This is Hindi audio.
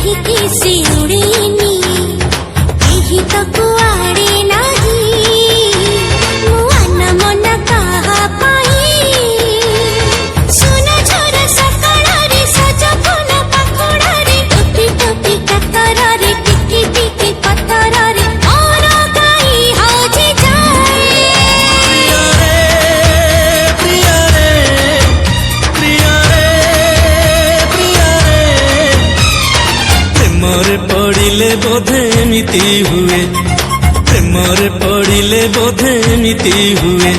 काहिकी से उड़ेनी केही तो कुआड़े नहीं मुआन मन कहा पाई सुन झर सकाळ रे सज फूल पाखुड़ा रे टोपी टोपी कातर रे टिकी टिकी पत्थर रे और गाई हजे जाए प्रेमरे पड़िले बोधे एमिति हुए प्रेमरे पड़िले बोधे एमिति हुए।